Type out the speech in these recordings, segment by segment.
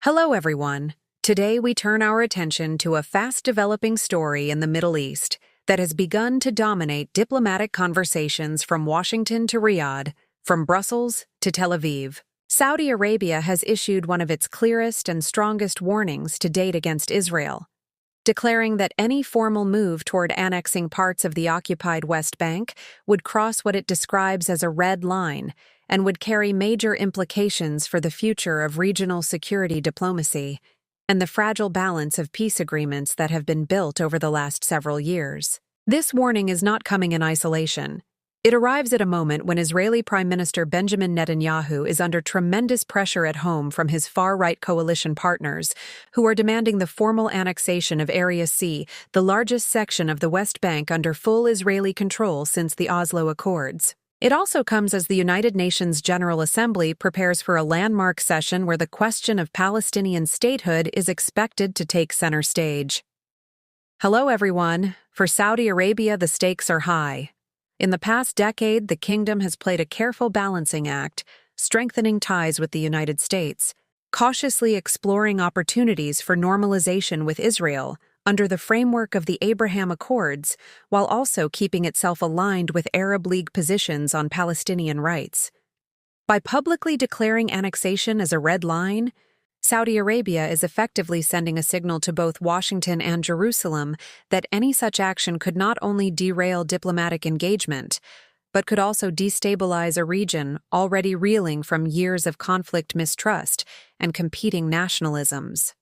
Hello, everyone. Today we turn our attention to a fast-developing story in the Middle East that has begun to dominate diplomatic conversations from Washington to Riyadh, from Brussels to Tel Aviv. Saudi Arabia has issued one of its clearest and strongest warnings to date against Israel, declaring that any formal move toward annexing parts of the occupied West Bank would cross what it describes as a red line and would carry major implications for the future of regional security diplomacy and the fragile balance of peace agreements that have been built over the last several years. This warning is not coming in isolation. It arrives at a moment when Israeli Prime Minister Benjamin Netanyahu is under tremendous pressure at home from his far-right coalition partners, who are demanding the formal annexation of Area C, the largest section of the West Bank under full Israeli control since the Oslo Accords. It also comes as the United Nations General Assembly prepares for a landmark session where the question of Palestinian statehood is expected to take center stage. Hello, everyone. For Saudi Arabia, the stakes are high. In the past decade, the kingdom has played a careful balancing act, strengthening ties with the United States, cautiously exploring opportunities for normalization with Israel under the framework of the Abraham Accords, while also keeping itself aligned with Arab League positions on Palestinian rights. By publicly declaring annexation as a red line, Saudi Arabia is effectively sending a signal to both Washington and Jerusalem that any such action could not only derail diplomatic engagement, but could also destabilize a region already reeling from years of conflict mistrust and competing nationalisms.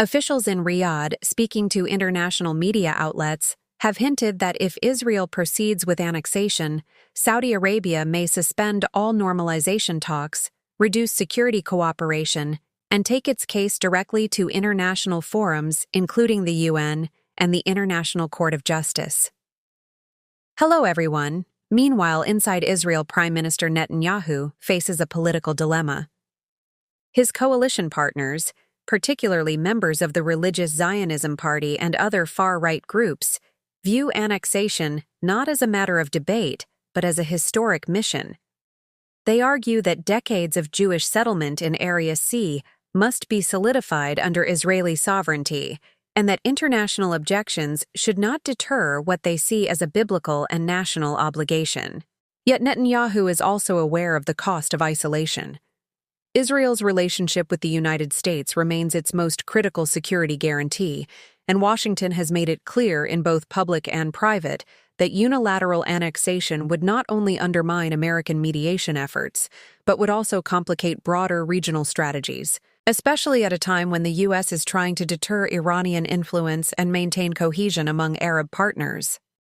Officials in Riyadh, speaking to international media outlets, have hinted that if Israel proceeds with annexation, Saudi Arabia may suspend all normalization talks, reduce security cooperation, and take its case directly to international forums, including the UN and the International Court of Justice. Hello, everyone. Meanwhile, inside Israel, Prime Minister Netanyahu faces a political dilemma. His coalition partners, particularly members of the Religious Zionism Party and other far-right groups, view annexation not as a matter of debate, but as a historic mission. They argue that decades of Jewish settlement in Area C must be solidified under Israeli sovereignty, and that international objections should not deter what they see as a biblical and national obligation. Yet Netanyahu is also aware of the cost of isolation. Israel's relationship with the United States remains its most critical security guarantee, and Washington has made it clear in both public and private that unilateral annexation would not only undermine American mediation efforts, but would also complicate broader regional strategies, especially at a time when the U.S. is trying to deter Iranian influence and maintain cohesion among Arab partners.